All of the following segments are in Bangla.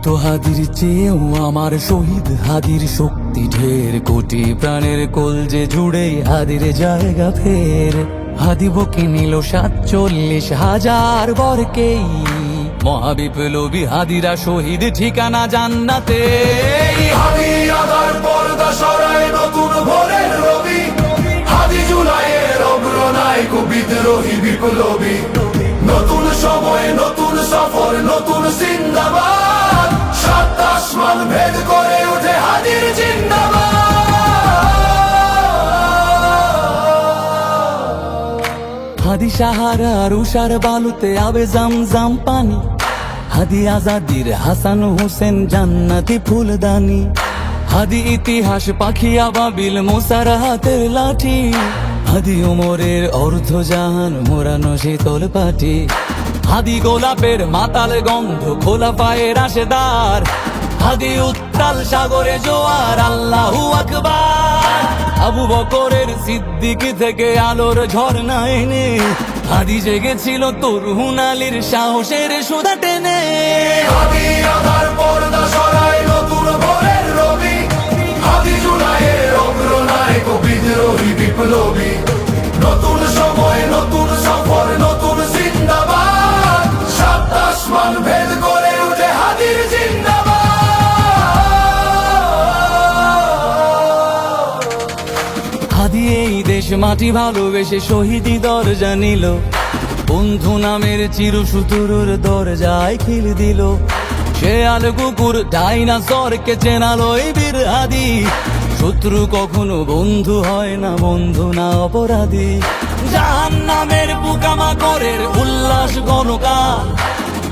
শত হাদির চেয়েও আমার শহীদ হাদির শক্তি ঢের, কোটি প্রাণের কলজে জুড়ে হাদির জায়গা ফের। হাদি বকে নিল ৪৭,০০০ বরকেই, মহাবিপ্লবী হাদিরা শহীদ ঠিকানা জান্নাতে। হাদি আদার পর্দা সরায় নতুন ভোরের রবি, হাদি জুলাইয়ের অগ্রনায়ক বিদ্রোহী বিপ্লবী। নতুন সময় নতুন সফর নতুন জিন্দাবাদ, সাত আসমান ভেদ করে ওঠে হাদির জিন্দাবাদ। হাদি সাহারার উষার বালুতে আবে জামজাম পানি, হাদি আজাদির হাসান হোসেন জান্নাতি ফুলদানি। হাদি ইতিহাস পাখি আবাবিল মোসার হাতের লাঠি, হাদি ওমরের অর্ধজাহান মোরানো শীতল পাটি। হাদি গোলাপের মাতাল গন্ধ খোলা পায়ের আশেদার, হাদি উত্তাল সাগরে জোয়ার আল্লাহু আকবার। আবু বকরের সিদ্দিক থেকে আলোর ঝর্ণা এনে, হাদি জেগেছিল তরুণ আলীর সাহসের সুধা টেনে। হাদি আদার পর্দা সরায় নতুন ভোরের রবি, হাদি জুলাইয়ের অগ্রনায়ক বিদ্রোহী বিপ্লবী। নতুন সময় নতুন সফর নতুন জিন্দাবাদ, সাত আসমান ভেদ করে উঠে হাদির জিন্দাবাদ। হাদি এই দেশ মাটি ভালোবেসে শহীদি দরজা নিল, বন্ধু নামের চিরসুতুরুর দরজায় খিল দিল। শেয়াল কুকুর ডাইনাসরকে চেনালো এই বীর হাদি, শত্রু কখনো বন্ধু হয় না, বন্ধু না অপরাধী। জাহান্নামের পোকামাকড়ের উল্লাস গণকাল,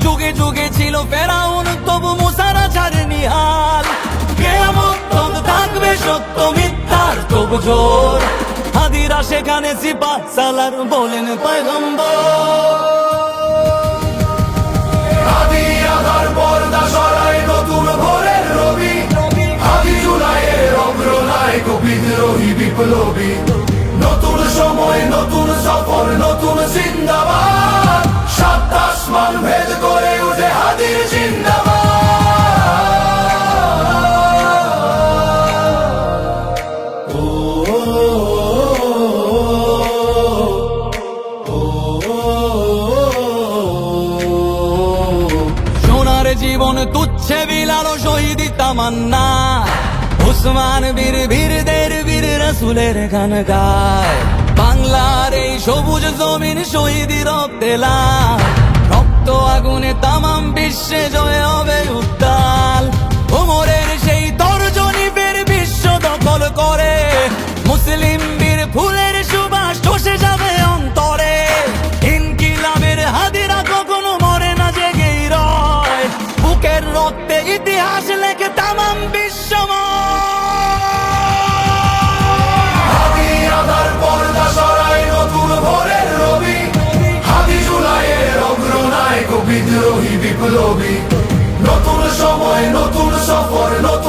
যুগে যুগে ছিল ফেরাউন তবু মুসারা ছাড়েনি হাল। কিয়ামত তক থাকবে সত্য মিথ্যার তোপ জোর, হাদিরা সেখানে সিপাহ সালার বলেন পয়গম্বর। হাদি আদার পর্দা সরায় নতুন ভোরের রবি, হাদি জুলাইয়ের অগ্রনায়ক বিদ্রোহী বিপ্লবী। নতুন সময় নতুন সফর নতুন জিন্দাবাদ, সাত আসমান ভেদ করে উঠে হাদির জিন্দাবাদ। সোনার জীবন তুচ্ছে বিলালো শহীদি তামান্না, উসমান বীর বীরদের বীর রাসূলের গান গায়। বাংলার এই সবুজ জমিন শহীদি রক্তে লাল, রক্ত আগুনে তামাম বিশ্বে জয় হবে উত্তাল। ওমরের সেই তর্জনী ফের বিশ্ব দখল করে, মুসলিম বীর ফুলের সুবাস চষে যাবে অন্তরে। ইনকিলাবের হাদিরা কখনো মরে না, জেগেই রয়, বুকের রক্তে ইতিহাস লেখে তামাম বিশ্বময়। হাদি আদার পর্দা সরায় নতুন ভোরের রবি, হাদি জুলাইয়ের অগ্রনায়ক বিদ্রোহী বিপ্লবী। নতুন সময় নতুন সফর নতুন